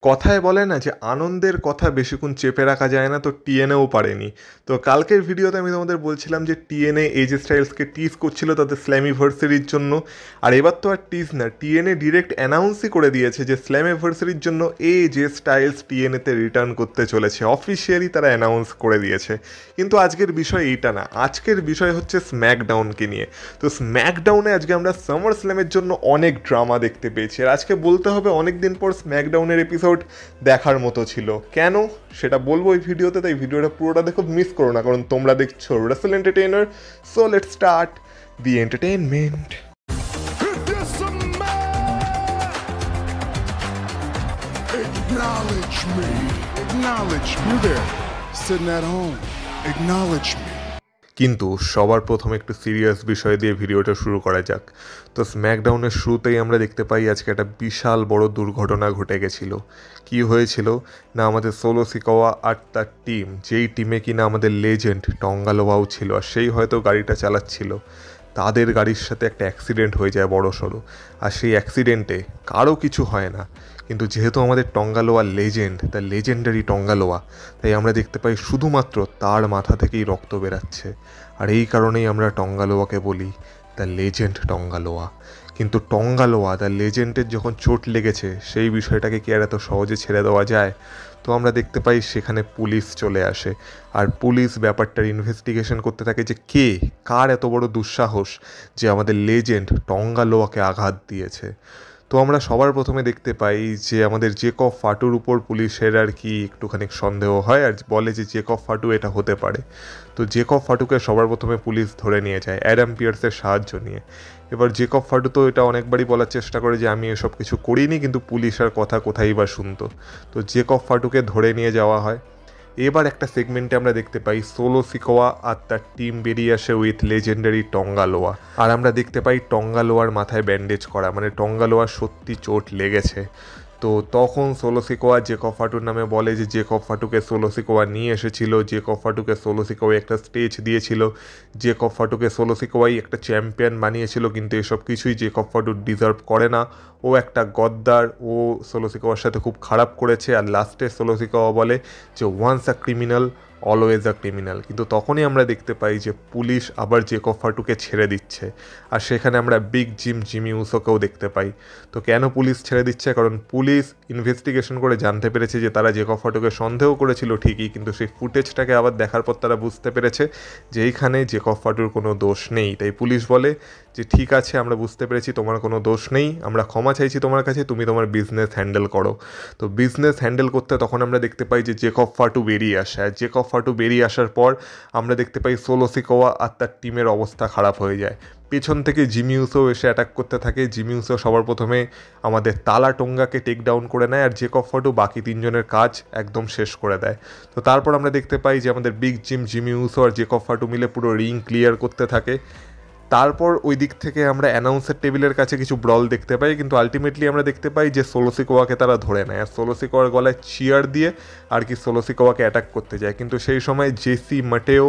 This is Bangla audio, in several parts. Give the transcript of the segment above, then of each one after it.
কথায় বলে না যে আনন্দের কথা বেশিক্ষণ চেপে রাখা যায় না, তো টিএনএও পারেনি। তো কালকের ভিডিওতে আমি তোমাদের বলছিলাম যে টিএনএ এজে স্টাইলসকে টিজ করছিল তাদের স্ল্যামিভার্সারির জন্য। আর এবার তো আর টিজ না, টিএনএ ডিরেক্ট অ্যানাউন্সই করে দিয়েছে যে স্ল্যামিভার্সারির জন্য এজে স্টাইলস টিএনএতে রিটার্ন করতে চলেছে। অফিসিয়ালি তারা অ্যানাউন্স করে দিয়েছে। কিন্তু আজকের বিষয় এইটা না, আজকের বিষয় হচ্ছে স্ম্যাকডাউনকে নিয়ে। তো স্ম্যাকডাউনে আজকে আমরা সামার স্ল্যামের জন্য অনেক ড্রামা দেখতে পেয়েছি। আর আজকে বলতে হবে অনেক দিন পর স্ম্যাকডাউনের এপিসোড দেখার মতো ছিল। কেন সেটা বলবো এই ভিডিওতে, তাই ভিডিওটা পুরোটা দেখো, মিস করো না, কারণ তোমরা দেখছো Russell entertainer. So let's start the entertainment. Acknowledge me. Acknowledge me. You there, sitting at home. Acknowledge me. কিন্তু সবার প্রথমে একটু সিরিয়াস বিষয় দিয়ে ভিডিওটা শুরু করা যাক। তো স্ম্যাকডাউনের শুরুতেই আমরা দেখতে পাই আজকে একটা বিশাল বড় দুর্ঘটনা ঘটে গেছিল। কি হয়েছিল না, আমাদের সোলো সিকাওয়া আর তার টিম, যেই টিমে কিনা আমাদের লেজেন্ড টঙ্গালোয়াও ছিল, আর সেই হয়তো গাড়িটা চালাচ্ছিল, তাদের গাড়ির সাথে একটা অ্যাক্সিডেন্ট হয়ে যায় বড় সড়ো। আর সেই অ্যাক্সিডেন্টে কারো কিছু হয় না, কিন্তু যেহেতু আমাদের টঙ্গালোয়া লেজেন্ড, দ্য লেজেন্ডারি টঙ্গালোয়া, তাই আমরা দেখতে পাই শুধুমাত্র তার মাথা থেকেই রক্ত বেরাচ্ছে। আর এই কারণেই আমরা টঙ্গালোয়াকে বলি দ্য লেজেন্ড টঙ্গালোয়া। কিন্তু টঙ্গালোয়া দ্য লেজেন্ডের যখন চোট লেগেছে, সেই বিষয়টাকে কি আর এত সহজে ছেড়ে দেওয়া যায়? তো আমরা দেখতে পাই সেখানে পুলিশ চলে আসে, আর পুলিশ ব্যাপারটার ইনভেস্টিগেশন করতে থাকে যে কে, কার এত বড় দুঃসাহস যে আমাদের লেজেন্ড টঙ্গালোয়াকে আঘাত দিয়েছে। তো আমরা সবার প্রথমে দেখতে পাই যে আমাদের জেকব ফাটুর উপর পুলিশের আর কি একটুখানি সন্দেহ হয়, আর বলে যে জেকব ফাটু এটা হতে পারে। তো জেকব ফাটুকে সবার প্রথমে পুলিশ ধরে নিয়ে যায় অ্যাডাম পিয়ার্সের সাহায্য নিয়ে। এবার জেকব ফাটু তো এটা অনেকবারই বলার চেষ্টা করে যে আমি এসব কিছু করিনি, কিন্তু পুলিশ আর কথা কোথায় বা শুনতো। তো জেকব ফাটুকে ধরে নিয়ে যাওয়া হয়। এবার একটা সেগমেন্টে আমরা দেখতে পাই সোলো সিকোয়া আর তার টিম বেরিয়ে আসে উইথ লেজেন্ডারি টঙ্গালোয়া। আর আমরা দেখতে পাই টঙ্গালোয়ার মাথায় ব্যান্ডেজ করা, মানে টঙ্গালোয়ার সত্যি চোট লেগেছে। তো তখন সোলো সিকোয়া জেকব ফাটুর নামে বলে যে জেকব ফাটুকে সোলো সিকোয়া নিয়ে এসেছিল, জেকব ফাটুকে সোলো সিকোয়া একটা স্টেজ দিয়েছিল, জেকব ফাটুকে সোলো সিকোয়াই একটা চ্যাম্পিয়ন বানিয়েছিল, কিন্তু এসব কিছুই জেকব ফাটু ডিজার্ভ করে না। ও একটা গদ্দার, ও সোলো সিকোয়ার সাথে খুব খারাপ করেছে। আর লাস্টে সোলো সিকোয়া বলে যে once a criminal always a criminal. কিন্তু তখনই আমরা দেখতে পাই যে পুলিশ আবার জেকব ফাটুকে ছেড়ে দিচ্ছে, আর সেখানে আমরা বিগ জিমি উসোকেও দেখতে পাই। তো কেন পুলিশ ছেড়ে দিচ্ছে? কারণ পুলিশ ইনভেস্টিগেশন করে জানতে পেরেছে যে তারা জেকব ফাটুকে সন্দেহ করেছিল ঠিকই, কিন্তু সেই ফুটেজটাকে আবার দেখার পর তারা বুঝতে পেরেছে যে এইখানে জেকব ফাটুর কোনো দোষ নেই। তাই পুলিশ বলে যে ঠিক আছে, আমরা বুঝতে পেরেছি তোমার কোনো দোষ নেই, আমরা ক্ষমা চাইছি তোমার কাছে, তুমি তোমার বিজনেস হ্যান্ডেল করো। তো বিজনেস হ্যান্ডেল করতে তখন আমরা দেখতে পাই যে জেকব ফাটু বেরিয়ে আসে। আর জেকব ফাটু বেরিয়ে আসার পর আমরা দেখতে পাই সোলো সিকোয়া আর তার টিমের অবস্থা খারাপ হয়ে যায়। পেছন থেকে জিমি উসো এসে অ্যাটাক করতে থাকে। জিমি উসো সবার প্রথমে আমাদের তালা টোঙ্গাকে টেক ডাউন করে নেয়, আর জেকব ফাটু বাকি তিনজনের কাজ একদম শেষ করে দেয়। তো তারপর আমরা দেখতে পাই যে আমাদের বিগ জিমি উসো আর জেকব ফাটু মিলে পুরো রিং ক্লিয়ার করতে থাকে। তারপর ওই দিক থেকে আমরা অ্যানাউন্সের টেবিলের কাছে কিছু ব্রল দেখতে পাই, কিন্তু আলটিমেটলি আমরা দেখতে পাই যে সোলো সিকোয়াকে তারা ধরে নেয়, আর সোলো সিকোয়ার গলায় চিয়ার দিয়ে আর কি সোলো সিকোয়াকে অ্যাটাক করতে যায়। কিন্তু সেই সময় জেসি মাটেও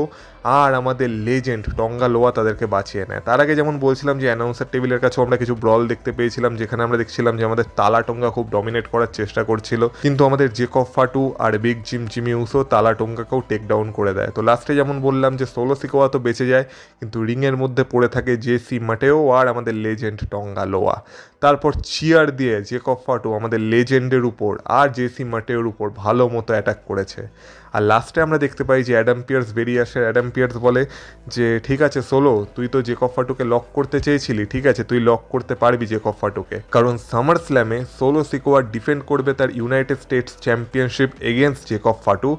আর আমাদের লেজেন্ড টঙ্গালোয়া তাদেরকে বাঁচিয়ে নেয়। তার আগে যেমন বলছিলাম যে অ্যানাউন্সের টেবিলের কাছেও আমরা কিছু ব্রল দেখতে পেয়েছিলাম, যেখানে আমরা দেখছিলাম যে আমাদের তালা টোঙ্গা খুব ডমিনেট করার চেষ্টা করছিল, কিন্তু আমাদের জেকব ফাটু আর বিগ জিমি উসো তালা টোঙ্গাকেও টেক ডাউন করে দেয়। তো লাস্টে যেমন বললাম যে সোলো সিকোয়া তো বেঁচে যায়, কিন্তু রিংয়ের মধ্যে পড়ে থাকে জেসি মাটেও আর আমাদের লেজেন্ড টঙ্গালোয়া। তারপর চিয়ার দিয়ে জেকব ফাটু আমাদের লেজেন্ডের উপর আর জেসি মাটেওর উপর ভালো মতো অ্যাটাক করেছে। আর লাস্টে আমরা দেখতে পাই যে অ্যাডাম পিয়ার্স বেরিয়ে আসে। অ্যাডাম পিয়ার্স বলে যে ঠিক আছে সোলো, তুই তো জেকব ফাটুকে লক করতে চেয়েছিলি, ঠিক আছে তুই লক করতে পারবি জেকব ফাটুকে, কারণ সামার স্ল্যামে সোলো সিকোয়া ডিফেন্ড করবে তার United States championship against Jacob Fatu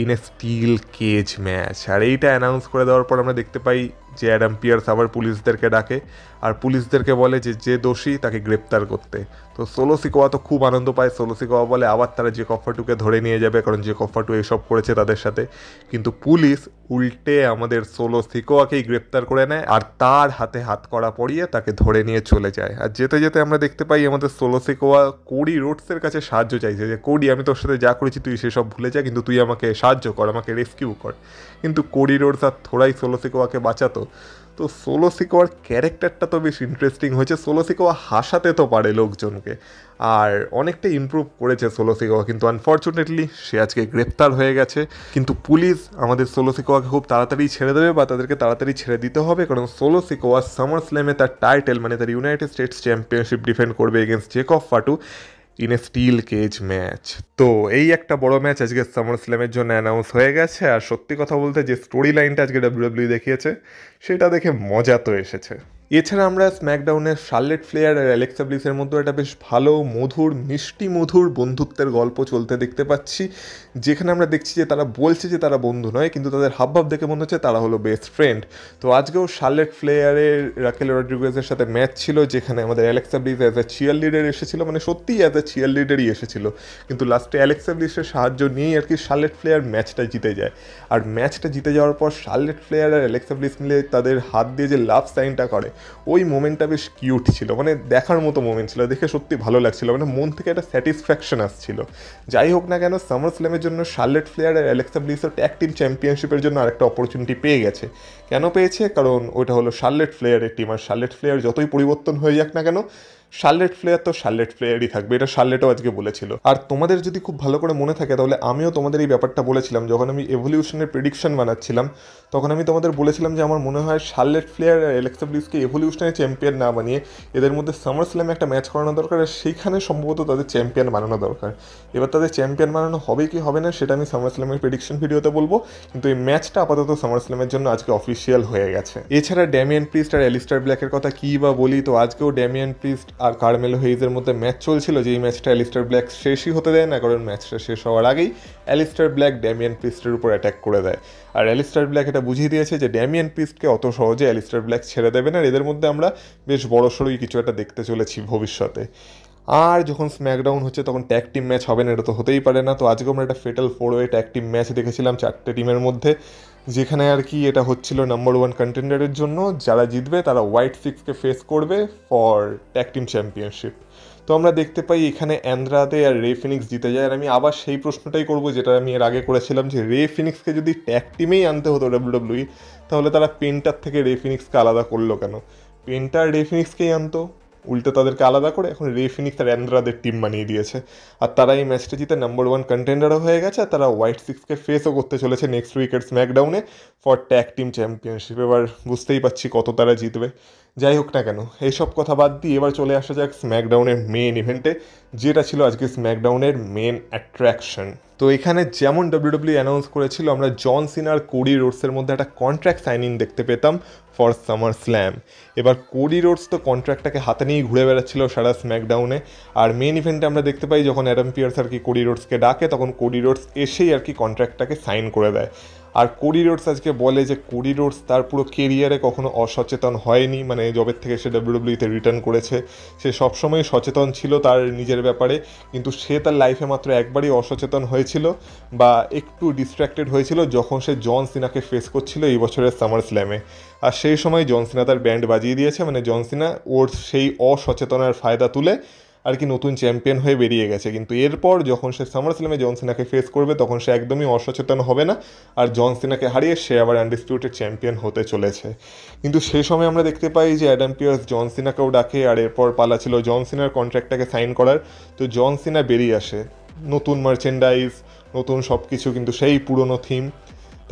in a steel cage match. আর এইটা অ্যানাউন্স করে দেওয়ার পর আমরা দেখতে পাই যে অ্যাডাম পিয়ার্স আবার পুলিশদেরকে ডাকে, আর পুলিশদেরকে বলে যে যে দোষী তাকে গ্রেপ্তার করতে। তো সোলো সিকোয়া তো খুব আনন্দ পায়। সোলো সিকোয়া বলে আবার তারা জেকব ফাটুকে ধরে নিয়ে যাবে, কারণ জেকব ফাটু এসব করেছে তাদের সাথে। কিন্তু পুলিশ উল্টে আমাদের সোলো সিকোয়াকেই গ্রেপ্তার করে নেয়, আর তার হাতে হাত করা পরিয়ে তাকে ধরে নিয়ে চলে যায়। আর যেতে যেতে আমরা দেখতে পাই আমাদের সোলো সিকোয়া কোডি রোডসের কাছে সাহায্য চাইছে যে কোডি, আমি তোর সাথে যা করেছি তুই সেসব ভুলে যা, কিন্তু তুই আমাকে সাহায্য কর, আমাকে রেস্কিউ কর। কিন্তু কোডি রোডস আর থোড়াই সোলো সিকোয়াকে বাঁচাতো। তো সোলো সিকোয়ার ক্যারেক্টারটা তো বেশ ইন্টারেস্টিং হয়েছে। সোলো সিকোয়া হাসাতে তো পারে লোকজনকে, আর অনেকটা ইমপ্রুভ করেছে সোলো সিকোয়া, কিন্তু আনফর্চুনেটলি সে আজকে গ্রেপ্তার হয়ে গেছে। কিন্তু পুলিশ আমাদের সোলো সিকোয়াকে খুব তাড়াতাড়ি ছেড়ে দেবে, বা তাদেরকে তাড়াতাড়ি ছেড়ে দিতে হবে, কারণ সোলো সিকোয়া সামার স্ল্যামে তার টাইটেল মানে তার ইউনাইটেড স্টেটস চ্যাম্পিয়নশিপ ডিফেন্ড করবে against Jacob Fatu in a steel cage match. তো এই একটা বড় ম্যাচ আজকে সামার স্ল্যামের জন্য অ্যানাউন্স হয়ে গেছে। আর সত্যি কথা বলতে যে স্টোরি লাইনটা আজকে ডাব্লিউডাব্লিউ দেখিয়েছে সেটা দেখে মজা তো এসেছে। এছাড়া আমরা স্ম্যাকডাউনের শার্লেট ফ্লেয়ার আর অ্যালেক্সা ব্লিসের মধ্যে একটা বেশ ভালো মধুর মিষ্টি মধুর বন্ধুত্বের গল্প চলতে দেখতে পাচ্ছি, যেখানে আমরা দেখছি যে তারা বলছে যে তারা বন্ধু নয়, কিন্তু তাদের হাবভাব দেখে মনে হচ্ছে তারা হলো বেস্ট ফ্রেন্ড। তো আজকেও শার্লেট ফ্লেয়ারের রাকেল রড্রিগুয়েজের সাথে ম্যাচ ছিল, যেখানে আমাদের Alexa Bliss as a cheerleader এসেছিল, মানে সত্যিই অ্যাজ এ চিয়ার লিডারই এসেছিল, কিন্তু লাস্টে অ্যালেক্সা ব্লিসের সাহায্য নিয়েই আর কি শার্লেট ফ্লেয়ার ম্যাচটা জিতে যায়। আর ম্যাচটা জিতে যাওয়ার পর শার্লেট ফ্লেয়ার আর অ্যালেক্সা ব্লিস মিলে তাদের হাত দিয়ে যে লাভ সাইনটা করে, ওই মোমেন্টটা বেশ কিউট ছিল, মানে দেখার মতো মোমেন্ট ছিল, দেখে সত্যি ভালো লাগছিল, মানে মন থেকে একটা স্যাটিসফ্যাকশন আসছিল। যাই হোক না কেন, সামার স্ল্যামের জন্য শার্লেট ফ্লেয়ার আর অ্যালেক্সা ব্লিসও ট্যাগ টিম চ্যাম্পিয়নশিপের জন্য আরেকটা অপরচুনিটি পেয়ে গেছে। কেন পেয়েছে? কারণ ওইটা হলো শার্লেট ফ্লেয়ারের টিম, আর শার্লেট ফ্লেয়ার যতই পরিবর্তন হয়ে যাক না কেন, শার্লেট ফ্লেয়ার তো শার্লেট ফ্লেয়ারই থাকবে, এটা শার্লেটও আজকে বলেছিল। আর তোমাদের যদি খুব ভালো করে মনে থাকে তাহলে আমিও তোমাদের এই ব্যাপারটা বলেছিলাম যখন আমি এভলিউশনের প্রেডিকশন বানাচ্ছিলাম, তখন আমি তোমাদের বলেছিলাম যে আমার মনে হয় শার্লেট ফ্লেয়ার আর অ্যালেক্সা ব্লিসকে এভলিউশনের চ্যাম্পিয়ন না বানিয়ে এদের মধ্যে সামার স্ল্যামে একটা ম্যাচ করানো দরকার, আর সেইখানে সম্ভবত তাদের চ্যাম্পিয়ন বানানো দরকার। এবার তাদের চ্যাম্পিয়ন বানানো হবে কি হবে না সেটা আমি সামার স্ল্যামের প্রেডিকশন ভিডিওতে বলবো, কিন্তু এই ম্যাচটা আপাতত সামার স্ল্যামের জন্য আজকে অফিসিয়াল হয়ে গেছে। এছাড়া ড্যামিয়ান প্রিস্ট আর অ্যালিস্টার ব্ল্যাকের কথা কী বা বলি, তো আজকেও ড্যামিয়ান প্রিস্ট আর কার্মেলো হেইজের মধ্যে ম্যাচ চলছিল, যেই ম্যাচটা অ্যালিস্টার ব্ল্যাক শেষই হতে দেয় না, কারণ ম্যাচটা শেষ হওয়ার আগেই অ্যালিস্টার ব্ল্যাক ড্যামিয়ান প্রিস্টের উপর অ্যাটাক করে দেয়। আর অ্যালিস্টার ব্ল্যাক এটা বুঝিয়ে দিয়েছে যে ড্যামিয়ান প্রিস্টকে অত সহজে অ্যালিস্টার ব্ল্যাক ছেড়ে দেবে না, আর এদের মধ্যে আমরা বেশ বড়সড়ই কিছু একটা দেখতে চলেছি ভবিষ্যতে। আর যখন স্ম্যাকডাউন হচ্ছে তখন ট্যাগ টিম ম্যাচ হবে না, এটা তো হতেই পারে না। তো আজকে আমরা একটা ফেটাল 4-ওয়ে ট্যাগ টিম ম্যাচ দেখেছিলাম 4টে টিমের মধ্যে, যেখানে আর কি এটা হচ্ছিল নাম্বার 1 কন্টেন্ডারের জন্য, যারা জিতবে তারা হোয়াইট সিক্সকে ফেস করবে ফর ট্যাগ টিম চ্যাম্পিয়নশিপ। তো আমরা দেখতে পাই এখানে অ্যান্দ্রাদে আর রে ফিনিক্স জিতে যায়। আর আমি আবার সেই প্রশ্নটাই করব যেটা আমি এর আগে করেছিলাম, যে রে ফিনিক্সকে যদি ট্যাগ টিমেই আনতে হতো ডাব্লিউডাব্লিউই, তাহলে তারা পেন্টার থেকে রে ফিনিক্সকে আলাদা করলো কেন? পেন্টার রে ফিনিক্সকেই আনতো, উল্টে তাদেরকে আলাদা করে এখন রে ফিনিক্স আর অ্যান্দ্রাদের টিম বানিয়ে দিয়েছে। আর তারা এই ম্যাচটা জিতে নাম্বার 1 কন্টেন্ডারও হয়ে গেছে, আর তারা হোয়াইট সিক্সকে ফেসও করতে চলেছে নেক্সট উইকের স্ম্যাকডাউনে ফর ট্যাগ টিম চ্যাম্পিয়নশিপ। এবার বুঝতেই পারছি কত তারা জিতবে। যাই হোক না কেন, এইসব কথা বাদ দিয়ে এবার চলে আসা যাক স্ম্যাকডাউনের মেন ইভেন্টে, যেটা ছিল আজকে স্ম্যাকডাউনের মেন অ্যাট্রাকশন। তো এখানে যেমন ডাব্লিউডাব্লিউ অ্যানাউন্স করেছিল, আমরা জন সিনা আর কোডি রোডসের মধ্যে একটা কন্ট্রাক্ট সাইনিং দেখতে পেতাম ফর সামার স্ল্যাম। এবার কোডি রোডস তো কন্ট্রাক্টটাকে হাতে নিয়েই ঘুরে বেড়াচ্ছিল সারা স্ম্যাকডাউনে। আর মেন ইভেন্টে আমরা দেখতে পাই যখন অ্যাডাম পিয়ার্স আর কি কোডি রোডসকে ডাকে, তখন কোডি রোডস এসেই আর কি কন্ট্রাক্টটাকে সাইন করে দেয়। আর কোডি রোডস আজকে বলে যে কোডি রোডস তার পুরো কেরিয়ারে কখনো অসচেতন হয়নি, মানে জবের থেকে সে ডাব্লিউডাব্লিউতে রিটার্ন করেছে সে সবসময় সচেতন ছিল তার নিজের ব্যাপারে, কিন্তু সে তার লাইফে মাত্র একবারই অসচেতন হয়েছিল বা একটু ডিস্ট্র্যাক্টেড হয়েছিল যখন সে জন সিনাকে ফেস করছিল এই বছরের সামার স্ল্যামে। আর সেই সময় জন সিনা তার ব্যান্ড বাজিয়ে দিয়েছে, মানে জন সিনা ওর সেই অসচেতনার ফায়দা তুলে আর কি নতুন চ্যাম্পিয়ন হয়ে বেরিয়ে গেছে। কিন্তু এরপর যখন সে সামার স্ল্যামে জন সিনাকে ফেস করবে তখন সে একদমই অসচেতন হবে না, আর জন সিনাকে হারিয়ে সে আবার আনডিসপিউটেড চ্যাম্পিয়ন হতে চলেছে। কিন্তু সেই সময় আমরা দেখতে পাই যে অ্যাডাম পিয়ার্স জন সিনাকেও ডাকে, আর এরপর পালা ছিল জন সিনার কন্ট্রাক্টটাকে সাইন করার। তো জন সিনা বেরিয়ে আসে, নতুন মার্চেন্ডাইজ, নতুন সব কিছু, কিন্তু সেই পুরনো থিম।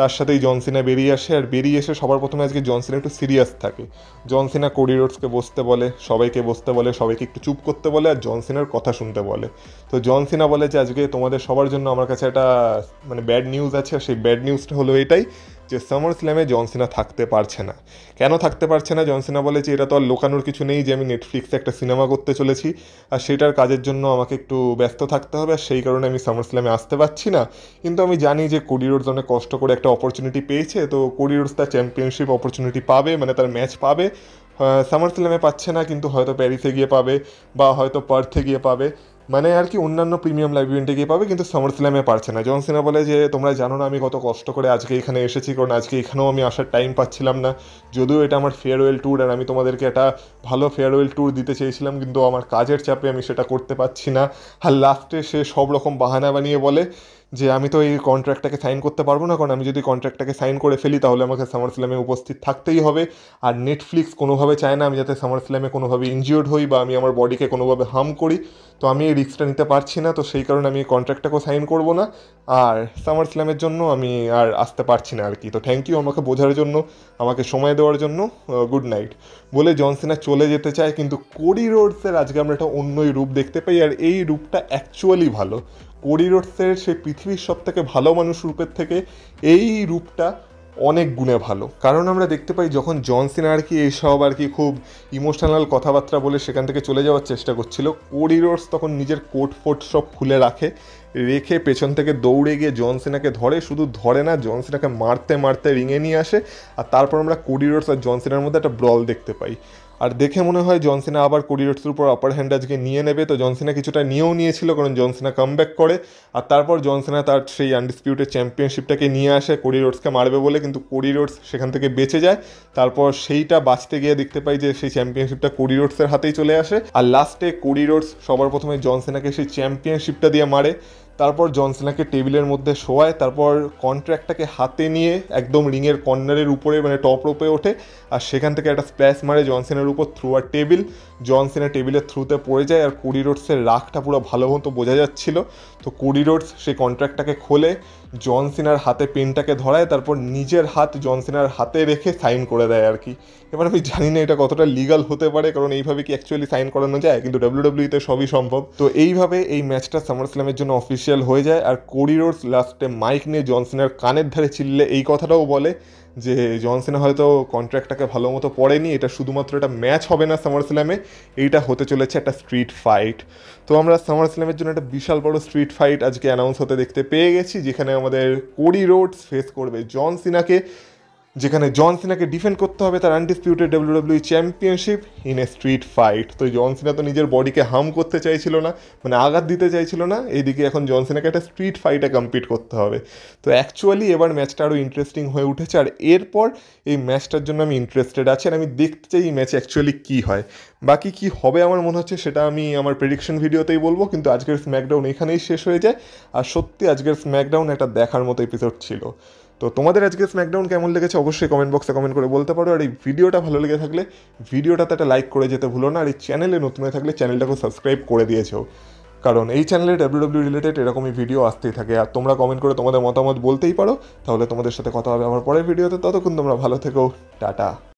তার সাথেই জন সিনা বেরিয়ে আসে, আর বেরিয়ে এসে সবার প্রথমে আজকে জন সিনা একটু সিরিয়াস থাকে। জন সিনা কোডি রোডসকে বসতে বলে, সবাইকে বসতে বলে, সবাইকে একটু চুপ করতে বলে, আর জন সিনার কথা শুনতে বলে। তো জন সিনা বলে যে আজকে তোমাদের সবার জন্য আমার কাছে একটা মানে ব্যাড নিউজ আছে, আর সেই ব্যাড নিউজটা হলো এটাই যে সামার স্ল্যামে জন সিনা থাকতে পারছে না। কেন থাকতে পারছে না? জন সিনা বলে যে এটা তো আর লোকানোর কিছু নেই যে আমি নেটফ্লিক্সে একটা সিনেমা করতে চলেছি, আর সেটার কাজের জন্য আমাকে একটু ব্যস্ত থাকতে হবে, আর সেই কারণে আমি সামার স্ল্যামে আসতে পারছি না। কিন্তু আমি জানি যে কোডি রোডস অনেক কষ্ট করে একটা অপরচুনিটি পেয়েছে, তো কোডি রোডস তার চ্যাম্পিয়নশিপ অপরচুনিটি পাবে, মানে তার ম্যাচ পাবে। সামার স্ল্যামে পাচ্ছে না, কিন্তু হয়তো প্যারিসে গিয়ে পাবে বা হয়তো পার্থে গিয়ে পাবে, মানে আর কি অন্যান্য প্রিমিয়াম লাইভ ইভেন্টে গিয়ে পাবে, কিন্তু সামার স্ল্যামে পারছে না। জন সিনা বলে যে তোমরা জানো না আমি কত কষ্ট করে আজকে এখানে এসেছি, কারণ আজকে এখানেও আমি আসার টাইম পাচ্ছিলাম না, যদিও এটা আমার ফেয়ারওয়েল ট্যুর আর আমি তোমাদেরকে একটা ভালো ফেয়ারওয়েল ট্যুর দিতে চেয়েছিলাম, কিন্তু আমার কাজের চাপে আমি সেটা করতে পারছি না। আর লাস্টে সে সব রকম বাহানা বানিয়ে বলে যে আমি তো এই কন্ট্রাক্টটাকে সাইন করতে পারবো না, কারণ আমি যদি কন্ট্রাক্টটাকে সাইন করে ফেলি তাহলে আমাকে সামার স্ল্যামে উপস্থিত থাকতেই হবে। আর নেটফ্লিক্স কোনোভাবে চায় না আমি যাতে সামার স্ল্যামে কোনোভাবে ইনজিওর্ড হই বা আমি আমার বডিকে কোনোভাবে হার্ম করি। তো আমি এই রিস্কটা নিতে পারছি না, তো সেই কারণে আমি এই কন্ট্রাক্টটাকেও সাইন করবো না। আর সামার স্ল্যামের জন্য আমি আর আসতে পারছি না আর কি। তো থ্যাংক ইউ আমাকে বোঝার জন্য, আমাকে সময় দেওয়ার জন্য। গুড নাইট বলে জন সিনা চলে যেতে চায়, কিন্তু কোডি রোডসের আজকে আমরা একটা অন্যই রূপ দেখতে পাই, আর এই রূপটা অ্যাকচুয়ালি ভালো। কোডি রোডসের সেই পৃথিবীর সব থেকে ভালো মানুষ রূপের থেকে এই রূপটা অনেক গুণে ভালো। কারণ আমরা দেখতে পাই যখন জন সিনা আর কি এইসব আর কি খুব ইমোশনাল কথাবার্তা বলে সেখান থেকে চলে যাওয়ার চেষ্টা করছিল, কোডি রোডস তখন নিজের কোট ফোট সব খুলে রেখে পেছন থেকে দৌড়ে গিয়ে জন সিনাকে ধরে, শুধু ধরে না, জন সিনাকে মারতে মারতে রিংয়ে নিয়ে আসে। আর তারপর আমরা কোডি রোডস আর জন সিনার মধ্যে একটা ব্রল দেখতে পাই। আর দেখে মনে হয় জন সিনা আবার কোডি রোডসের উপর আপার হ্যান্ড আজকে নিয়ে নেবে। তো জন সিনা কিছুটা নিয়েও নিয়েছিল, কারণ জন সিনা কামব্যাক করে। আর তারপর জন সিনা তার সেই আনডিসপিউটেড চ্যাম্পিয়নশিপটাকে নিয়ে আসে কোডি রোডসকে মারবে বলে, কিন্তু কোডি রোডস সেখান থেকে বেঁচে যায়। তারপর সেইটা বাঁচতে গিয়ে দেখতে পাই যে সেই চ্যাম্পিয়নশিপটা কোডি রোডসের হাতেই চলে আসে। আর লাস্টে কোডি রোডস সবার প্রথমে জন সিনাকে সেই চ্যাম্পিয়নশিপটা দিয়ে মারে। তারপর জন সিনাকে টেবিলের মধ্যে শোয়ায়, তারপর কন্ট্রাক্টটাকে হাতে নিয়ে একদম রিংয়ের কর্নারের উপরে মানে টপ রোপে ওঠে, আর সেখান থেকে একটা স্প্ল্যাশ মারে জন সিনার উপর থ্রু আর টেবিল। জন সিনা টেবিলের থ্রুতে পড়ে যায়, আর কোডি রোডসের রাগটা পুরো ভালো মতো বোঝা যাচ্ছিল। তো কোডি রোডস সেই কন্ট্রাক্টটাকে খোলে, জন সিনার হাতে পেনটাকে ধরায়, তারপর নিজের হাত জন সিনার হাতে রেখে সাইন করে দেয় আর কি। এবার আমি জানি না এটা কতটা লিগাল হতে পারে, কারণ এইভাবে কি অ্যাকচুয়ালি সাইন করানো যায়, কিন্তু ডাব্লিউডাব্লিউতে সবই সম্ভব। তো এইভাবে এই ম্যাচটা সামার স্ল্যামের জন্য অফিসিয়াল হয়ে যায়। আর কোডি রোডস লাস্টে মাইক নিয়ে জন সিনার কানের ধারে চিল্লে এই কথাটাও বলে যে জন সিনা হয়তো কন্ট্রাক্টটাকে ভালো মতো পড়েনি, এটা শুধুমাত্র একটা ম্যাচ হবে না সামার স্ল্যামে, এইটা হতে চলেছে একটা স্ট্রিট ফাইট। তো আমরা সামার স্ল্যামের জন্য একটা বিশাল বড় স্ট্রিট ফাইট আজকে অ্যানাউন্স হতে দেখতে পেয়ে গেছি, যেখানে আমাদের কোডি রোডস ফেস করবে জন সিনাকে, যেখানে জন সিনাকে ডিফেন্ড করতে হবে তার undisputed WWE championship in a street fight. তো জন সিনা তো নিজের বডিকে হার্ম করতে চাইছিল না, মানে আঘাত দিতে চাইছিল না, এইদিকে এখন জন সিনাকে একটা স্ট্রিট ফাইটে কম্পিট করতে হবে। তো অ্যাকচুয়ালি এবার ম্যাচটা আরও ইন্টারেস্টিং হয়ে উঠেছে, আর এরপর এই ম্যাচটার জন্য আমি ইন্টারেস্টেড আছি, আর আমি দেখতে চাই এই ম্যাচে অ্যাকচুয়ালি কী হয়। বাকি কী হবে আমার মনে হচ্ছে সেটা আমি আমার প্রেডিকশন ভিডিওতেই বলবো, কিন্তু আজকের স্ম্যাকডাউন এখানেই শেষ হয়ে যায়। আর সত্যি আজকের স্ম্যাকডাউন একটা দেখার মতো এপিসোড ছিল। তো তোমাদের আজকে স্ম্যাকডাউন কেমন লেগেছে অবশ্যই কমেন্ট বক্সে কমেন্ট করে বলতে পারো। আর এই ভিডিওটা ভালো লেগে থাকলে ভিডিওটাতে একটা লাইক করে যেতে ভুলো না, আর এই চ্যানেলে নতুন হয়ে থাকলে চ্যানেলটাকে সাবস্ক্রাইব করে দিয়েছো, কারণ এই চ্যানেলে ডাব্লিউডাব্লিউ রিলেটেড এরকমই ভিডিও আসতেই থাকে। আর তোমরা কমেন্ট করে তোমাদের মতামত বলতেই পারো, তাহলে তোমাদের সাথে কথা হবে আমার পরের ভিডিওতে। ততক্ষণ তোমরা ভালো থেকো, টাটা।